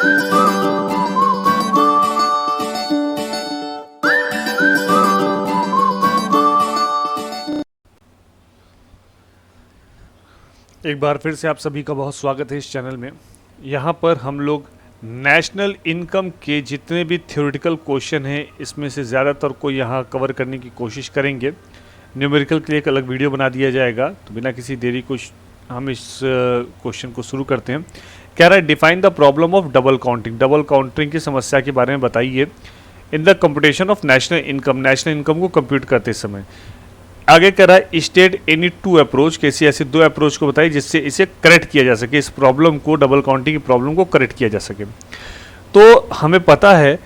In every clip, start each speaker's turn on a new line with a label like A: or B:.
A: एक बार फिर से आप सभी का बहुत स्वागत है इस चैनल में। यहाँ पर हम लोग नेशनल इनकम के जितने भी थ्योरेटिकल क्वेश्चन हैं इसमें से ज़्यादातर को यहाँ कवर करने की कोशिश करेंगे। न्यूमेरिकल के लिए एक अलग वीडियो बना दिया जाएगा। तो बिना किसी देरी को हम इस क्वेश्चन को शुरू करते हैं। कह रहा है define the problem of double counting. Double counting की समस्या के बारे में बताइए in the computation of national income. National income को कंप्यूट करते समय आगे कह रहा है स्टेट एनी टू अप्रोच, कैसी ऐसे दो अप्रोच को बताइए जिससे इसे करेक्ट किया जा सके, इस प्रॉब्लम को, डबल काउंटिंग की प्रॉब्लम को करेक्ट किया जा सके। तो हमें पता है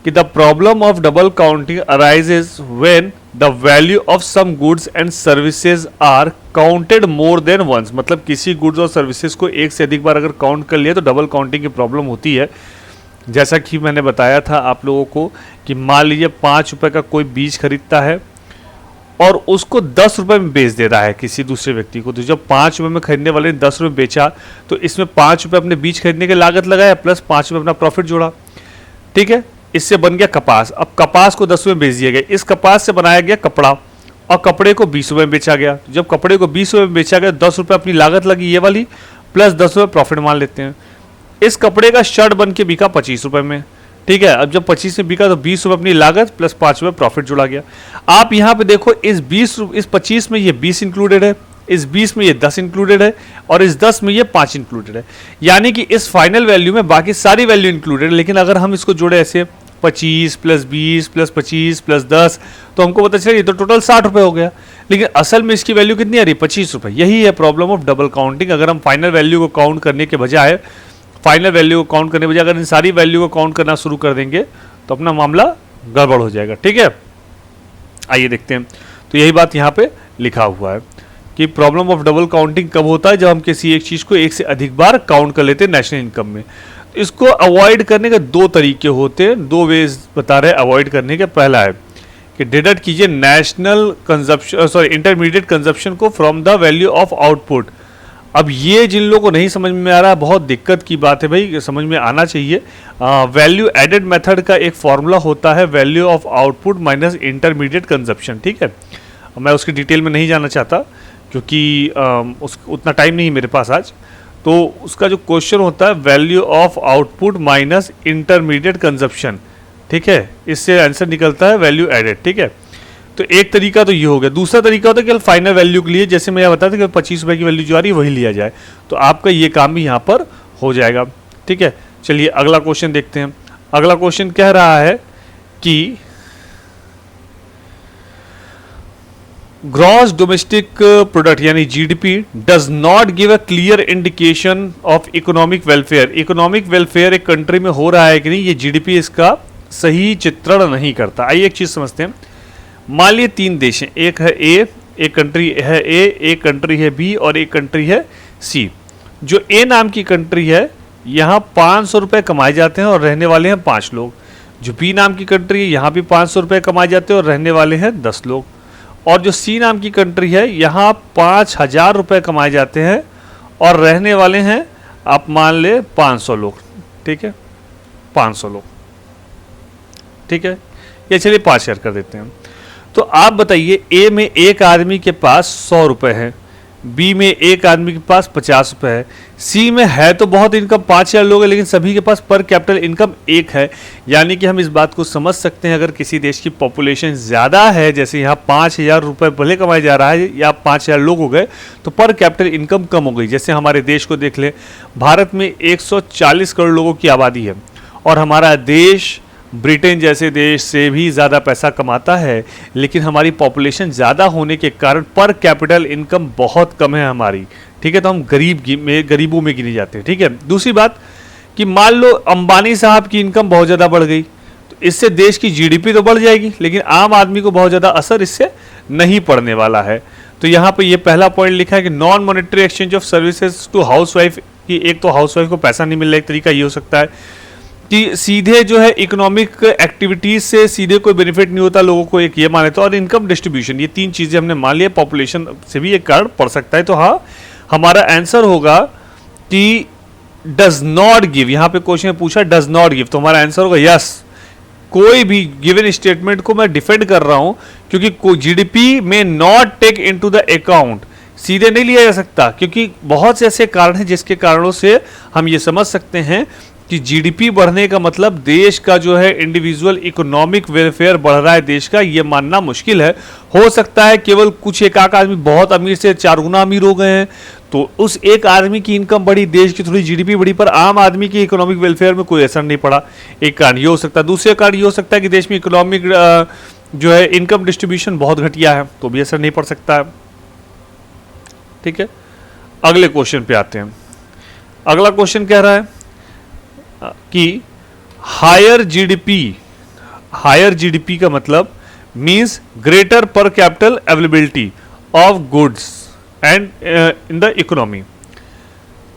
A: कि the problem of double counting arises when the value of some goods and services are counted more than once. मतलब किसी गुड्स और सर्विसेज को एक से अधिक बार अगर काउंट कर लिया तो डबल काउंटिंग की प्रॉब्लम होती है। जैसा कि मैंने बताया था आप लोगों को कि मान लीजिए 5 रुपये का कोई बीज खरीदता है और उसको 10 रुपये में बेच दे रहा है किसी दूसरे व्यक्ति को। तो जब 5 रुपये में खरीदने वाले ने 10 रुपये बेचा तो इसमें 5 रुपये अपने बीज खरीदने की लागत लगाया प्लस 5 रुपये अपना प्रॉफिट जोड़ा। ठीक है, इससे बन गया कपास। अब कपास को 10 रुपये में बेच दिया गया। इस कपास से बनाया गया कपड़ा और कपड़े को 20 रुपये में बेचा गया। जब कपड़े को 20 रुपये में बेचा गया 10 रुपये अपनी लागत लगी ये वाली प्लस 10 रुपये प्रॉफिट मान लेते हैं। इस कपड़े का शर्ट बन के बिका 25 रुपये में। ठीक है, अब जब 25 में बिका तो 20 रुपये अपनी लागत प्लस 5 रुपये प्रॉफिट जोड़ा गया। आप यहाँ पे देखो इस 25 में ये 20 इंक्लूडेड है, इस 20 में ये 10 इंक्लूडेड है और इस 10 में ये 5 इंक्लूडेड है। यानी कि इस फाइनल वैल्यू में बाकी सारी वैल्यू इंक्लूडेड है। लेकिन अगर हम इसको जोड़े ऐसे 25 प्लस 20 प्लस 25 प्लस 10 तो हमको पता चला ये तो टोटल 60 रुपये हो गया। लेकिन असल में इसकी वैल्यू कितनी आ रही है? 25 रुपये। यही है प्रॉब्लम ऑफ डबल काउंटिंग। अगर हम फाइनल वैल्यू को काउंट करने के बजाय अगर इन सारी वैल्यू को काउंट करना शुरू कर देंगे तो अपना मामला गड़बड़ हो जाएगा। ठीक है, आइए देखते हैं। तो यही बात यहाँ पे लिखा हुआ है कि प्रॉब्लम ऑफ डबल काउंटिंग कब होता है? जब हम किसी एक चीज़ को एक से अधिक बार काउंट कर लेते हैं नेशनल इनकम में। तो इसको अवॉइड करने के दो तरीके होते हैं, दो वेज बता रहे हैं अवॉइड करने के। पहला है कि डिडक्ट कीजिए नेशनल कंजप्शन इंटरमीडिएट कंजप्शन को from the value of output. अब ये जिन लोगों को नहीं समझ में आ रहा है बहुत दिक्कत की बात है भाई, समझ में आना चाहिए। वैल्यू एडेड मेथड का एक फॉर्मूला होता है value of output minus intermediate consumption. ठीक है, मैं उसकी डिटेल में नहीं जाना चाहता क्योंकि उतना टाइम नहीं मेरे पास आज। तो उसका जो क्वेश्चन होता है value of output minus intermediate consumption. ठीक है, इससे आंसर निकलता है वैल्यू एडेड। ठीक है, तो एक तरीका तो ये हो गया। दूसरा तरीका होता है कि फाइनल वैल्यू के लिए जैसे मैं बताया था कि 25 रुपये की वैल्यू जो आ रही है वही लिया जाए, तो आपका ये काम भी यहाँ पर हो जाएगा। ठीक है, चलिए अगला क्वेश्चन देखते हैं। अगला क्वेश्चन कह रहा है कि ग्रॉस डोमेस्टिक प्रोडक्ट यानी GDP does not give a clear indication of economic welfare. Economic welfare एक कंट्री में हो रहा है कि नहीं, ये जीडीपी इसका सही चित्रण नहीं करता। आइए एक चीज समझते हैं। मान लीजिए 3 देश हैं, एक है ए, एक कंट्री है ए, एक कंट्री है बी और एक कंट्री है सी। जो ए नाम की कंट्री है यहाँ 500 रुपये कमाए जाते हैं और रहने वाले हैं 5 लोग। जो बी नाम की कंट्री है यहाँ भी 500 रुपये कमाए जाते हैं और रहने वाले हैं 10 लोग। और जो सी नाम की कंट्री है यहाँ 5000 रुपये कमाए जाते हैं और रहने वाले हैं आप मान ले 500 लोग। ठीक है, 500 लोग। ठीक है, ये चलिए 5 शेयर कर देते हैं। तो आप बताइए ए में एक आदमी के पास 100 रुपये है, बी में एक आदमी के पास 50 रुपये है, सी में है तो बहुत इनकम 5000 लोग है लेकिन सभी के पास पर कैपिटल इनकम 1 है। यानी कि हम इस बात को समझ सकते हैं अगर किसी देश की पॉपुलेशन ज़्यादा है, जैसे यहाँ 5000 रुपये भले कमाया जा रहा है या 5000 लोग हो गए तो पर कैपिटल इनकम कम हो गई। जैसे हमारे देश को देख लें, भारत में 140 करोड़ लोगों की आबादी है और हमारा देश ब्रिटेन जैसे देश से भी ज़्यादा पैसा कमाता है, लेकिन हमारी पॉपुलेशन ज़्यादा होने के कारण पर कैपिटल इनकम बहुत कम है हमारी। ठीक है, तो हम गरीबों में गिने जाते हैं। ठीक है, दूसरी बात कि मान लो अंबानी साहब की इनकम बहुत ज़्यादा बढ़ गई तो इससे देश की जीडीपी तो बढ़ जाएगी लेकिन आम आदमी को बहुत ज़्यादा असर इससे नहीं पड़ने वाला है। तो यहाँ पर ये पहला पॉइंट लिखा है कि non monetary exchange of services to housewife की एक तो हाउसवाइफ को पैसा नहीं मिल रहा, एक तरीका ये हो सकता है कि सीधे जो है इकोनॉमिक एक्टिविटीज से सीधे कोई बेनिफिट नहीं होता लोगों को, एक ये माने तो, और इनकम डिस्ट्रीब्यूशन, ये 3 चीज़ें हमने मान लिया। पॉपुलेशन से भी एक कारण पड़ सकता है। तो हाँ, हमारा आंसर होगा कि डज नॉट गिव, यहां पे क्वेश्चन पूछा डज नॉट गिव, तो हमारा आंसर होगा यस। कोई भी गिवन स्टेटमेंट को मैं डिफेंड कर रहा हूं क्योंकि जीडीपी में not take into the account, सीधे नहीं लिया जा सकता, क्योंकि बहुत से ऐसे कारण हैं जिसके कारणों से हम ये समझ सकते हैं कि जीडीपी बढ़ने का मतलब देश का जो है इंडिविजुअल इकोनॉमिक वेलफेयर बढ़ रहा है देश का, ये मानना मुश्किल है। हो सकता है केवल कुछ एक आदमी बहुत अमीर से 4 गुना अमीर हो गए हैं, तो उस एक आदमी की इनकम बढ़ी, देश की थोड़ी जीडीपी बढ़ी, पर आम आदमी की इकोनॉमिक वेलफेयर में कोई असर नहीं पड़ा। एक कारण ये हो सकता है। दूसरे कारण ये हो सकता है कि देश में इकोनॉमिक जो है इनकम डिस्ट्रीब्यूशन बहुत घटिया है, तो भी असर नहीं पड़ सकता है। ठीक है, अगले क्वेश्चन पे आते हैं। अगला क्वेश्चन कह रहा है कि हायर जीडीपी का मतलब means greater per capital availability of goods and in the economy.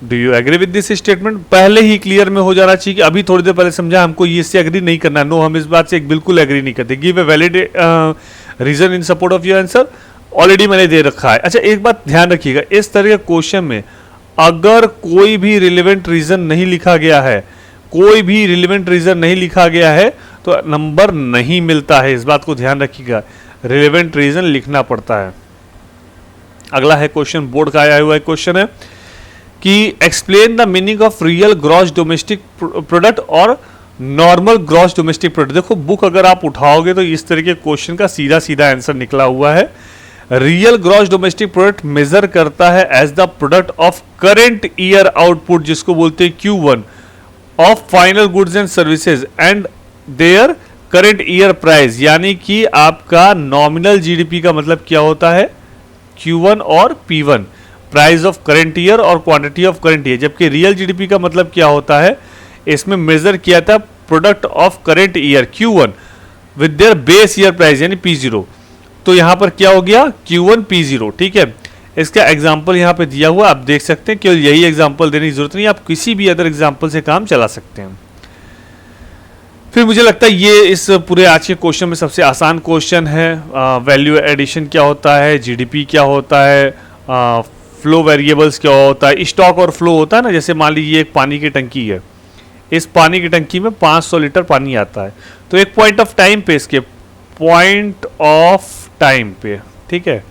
A: Do you agree with this statement? पहले ही क्लियर में हो जाना चाहिए कि अभी थोड़ी देर पहले समझा हमको ये इससे एग्री नहीं करना। नो, हम इस बात से बिल्कुल एग्री नहीं करते। Give a valid reason in support of your answer, already मैंने दे रखा है। अच्छा, एक बात ध्यान रखिएगा, इस तरह के क्वेश्चन में अगर कोई भी रिलेवेंट रीजन नहीं लिखा गया है, कोई भी रिलेवेंट रीजन नहीं लिखा गया है तो नंबर नहीं मिलता है। इस बात को ध्यान रखिएगा, रिलेवेंट रीजन लिखना पड़ता है। अगला है क्वेश्चन, बोर्ड का आया हुआ है क्वेश्चन है कि explain the meaning of real gross domestic product और नॉर्मल ग्रॉस डोमेस्टिक प्रोडक्ट। देखो, बुक अगर आप उठाओगे तो इस तरह के क्वेश्चन का सीधा सीधा आंसर निकला हुआ है। Real gross domestic product measure करता है as the product of current year output, जिसको बोलते हैं Q1 of final goods and services and their current year price. यानी कि आपका नॉमिनल जीडीपी का मतलब क्या होता है? Q1 और P1, price of current year और क्वांटिटी ऑफ करेंट ईयर। जबकि रियल जीडीपी का मतलब क्या होता है? इसमें मेजर किया था product of current year Q1 with their base year price यानी P0। तो यहां पर क्या हो गया? Q1 P0। ठीक है, इसका एग्जाम्पल यहाँ पे दिया हुआ, आप देख सकते हैं। केवल यही एग्जाम्पल देने की जरूरत नहीं, आप किसी भी अदर एग्जाम्पल से काम चला सकते हैं। फिर मुझे लगता है ये इस पूरे आज के क्वेश्चन में सबसे आसान क्वेश्चन है। वैल्यू एडिशन क्या होता है, जीडीपी क्या होता है, फ्लो वेरिएबल्स क्या होता है, स्टॉक और फ्लो होता है ना। जैसे मान लीजिए एक पानी की टंकी है, इस पानी की टंकी में 500 लीटर पानी आता है, तो एक पॉइंट ऑफ टाइम पे, इसके पॉइंट ऑफ टाइम पे, ठीक है,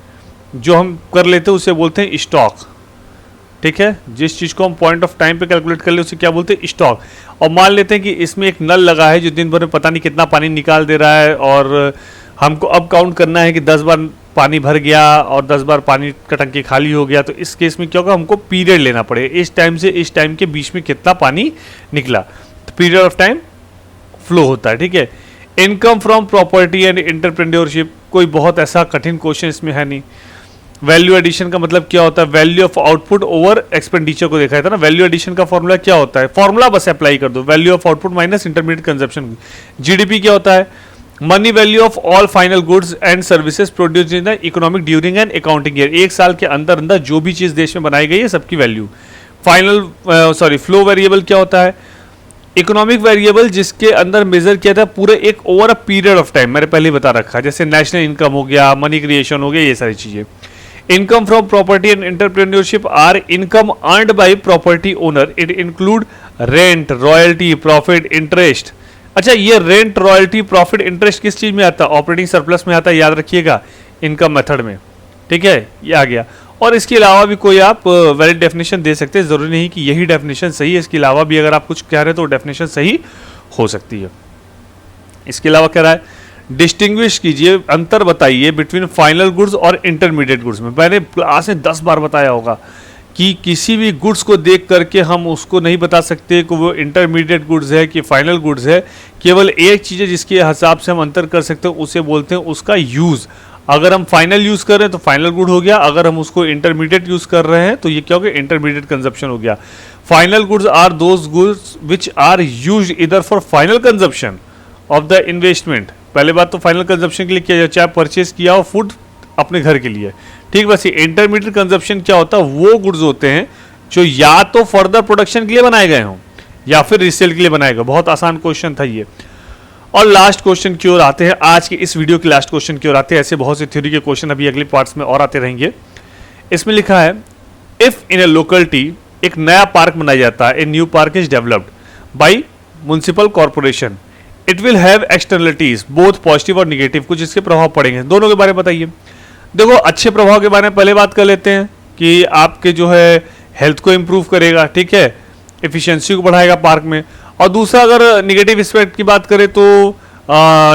A: जो हम कर लेते हैं उसे बोलते हैं स्टॉक। ठीक है, जिस चीज को हम पॉइंट ऑफ टाइम पे कैलकुलेट कर ले उसे क्या बोलते हैं? स्टॉक। और मान लेते हैं कि इसमें एक नल लगा है जो दिन भर में पता नहीं कितना पानी निकाल दे रहा है, और हमको अब काउंट करना है कि 10 बार पानी भर गया और 10 बार पानी का टंकी खाली हो गया। तो इस केस में क्या होगा? हमको पीरियड लेना पड़ेगा, इस टाइम से इस टाइम के बीच में कितना पानी निकला, तो पीरियड ऑफ टाइम फ्लो होता है। ठीक है, income from property and entrepreneurship, कोई बहुत ऐसा कठिन क्वेश्चन इसमें है नहीं। वैल्यू एडिशन का मतलब क्या होता है? Value of output over expenditure को देखा था ना। वैल्यू एडिशन का फॉर्मूला क्या होता है? फॉर्मूला बस अप्लाई कर दो, value of output minus intermediate consumption. GDP क्या होता है? Money value of all final goods and services produced in the economic during and accounting year. एक साल के अंदर अंदर जो भी चीज देश में बनाई गई है सबकी वैल्यू। फ्लो वेरिएबल क्या होता है? इकोनॉमिक वेरिएबल जिसके अंदर मेजर किया था पूरे एक over a period of time, मैंने पहले बता रखा है, जैसे नेशनल इनकम हो गया, मनी क्रिएशन हो गया, ये सारी चीजें। Income from property and entrepreneurship are income earned by property owner, it include rent, royalty, profit, interest. अच्छा, ये रेंट, रॉयल्टी, प्रॉफिट, इंटरेस्ट किस चीज में आता है? ऑपरेटिंग सरप्लस में आता है, याद रखिएगा, इनकम मेथड में। ठीक है, ये आ गया। और इसके अलावा भी कोई आप वैलिड डेफिनेशन दे सकते हैं, जरूरी नहीं कि यही डेफिनेशन सही है, इसके अलावा भी अगर आप कुछ कह रहे हैं तो डेफिनेशन सही हो सकती है। इसके अलावा कह रहा है डिस्टिंग्विश कीजिए, अंतर बताइए बिटवीन फाइनल गुड्स और इंटरमीडिएट गुड्स में। मैंने क्लास में 10 बार बताया होगा कि किसी भी गुड्स को देख करके हम उसको नहीं बता सकते कि वो इंटरमीडिएट गुड्स है कि फाइनल गुड्स है। केवल एक चीज़ है जिसके हिसाब से हम अंतर कर सकते हैं, उसे बोलते हैं उसका यूज़। अगर हम फाइनल यूज़ कर रहे हैं तो फाइनल गुड हो गया, अगर हम उसको इंटरमीडिएट यूज़ कर रहे हैं तो ये क्या हो गया? इंटरमीडिएट कंजप्शन हो गया। Final goods are those goods which are used इधर for final consumption of the investment. पहले बात तो फाइनल कंजप्शन के लिए किया जाए, चाहे परचेज किया हो फूड अपने घर के लिए, ठीक। बस ये इंटरमीडिएट कंजप्शन क्या होता है? वो गुड्स होते हैं जो या तो फर्दर प्रोडक्शन के लिए बनाए गए हों या फिर रीसेल के लिए बनाए गए। बहुत आसान क्वेश्चन था ये। और लास्ट क्वेश्चन की ओर आते हैं, आज के इस वीडियो के लास्ट क्वेश्चन की ओर आते हैं। ऐसे बहुत से थ्योरी के क्वेश्चन अभी अगले पार्ट्स में और आते रहेंगे। इसमें लिखा है इफ इन ए लोकेलिटी एक नया पार्क बनाया जाता है, a new park is developed by municipal corporation, it will have externalities both positive और निगेटिव, कुछ इसके प्रभाव पड़ेंगे, दोनों के बारे में बताइए। देखो अच्छे प्रभाव के बारे में पहले बात कर लेते हैं कि आपके जो है हेल्थ को इम्प्रूव करेगा, ठीक है, एफिशिएंसी को बढ़ाएगा पार्क में। और दूसरा अगर निगेटिव एस्पेक्ट की बात करें तो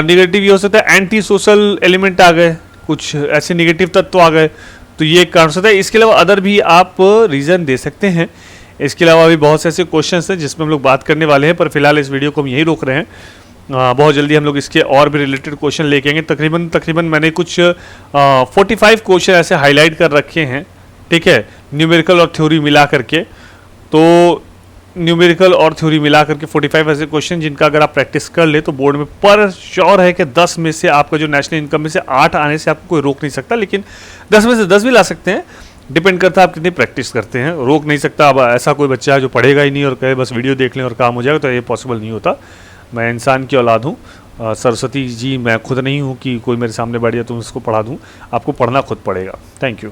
A: निगेटिव ये हो सकता है एंटी सोशल एलिमेंट आ गए, कुछ ऐसे निगेटिव तत्व आ गए, तो ये कारण सकता है। इसके अलावा अदर भी आप रीज़न दे सकते हैं। इसके अलावा भी बहुत से ऐसे क्वेश्चन हैं जिसमें हम लोग बात करने वाले हैं, पर फिलहाल इस वीडियो को हम यही रोक रहे हैं। बहुत जल्दी हम लोग इसके और भी रिलेटेड क्वेश्चन लेके आएंगे। तकरीबन मैंने कुछ 45 क्वेश्चन ऐसे हाईलाइट कर रखे हैं, ठीक है, न्यूमेरिकल और थ्योरी मिला करके। तो न्यूमेरिकल और थ्योरी मिला करके 45 ऐसे क्वेश्चन जिनका अगर आप प्रैक्टिस कर ले तो बोर्ड में पर श्योर है कि 10 में से आपका जो नेशनल इनकम में से 8 आने से आपको कोई रोक नहीं सकता, लेकिन 10 में से 10 भी ला सकते हैं, डिपेंड करता है आप कितनी प्रैक्टिस करते हैं। रोक नहीं सकता। अब ऐसा कोई बच्चा है जो पढ़ेगा ही नहीं और कहे बस वीडियो देख लें और काम हो जाएगा, तो ये पॉसिबल नहीं होता। मैं इंसान की औलाद हूँ, सरस्वती जी मैं खुद नहीं हूँ कि कोई मेरे सामने बैठ जाए तो मैं उसको पढ़ा दूँ, आपको पढ़ना खुद पड़ेगा। Thank you.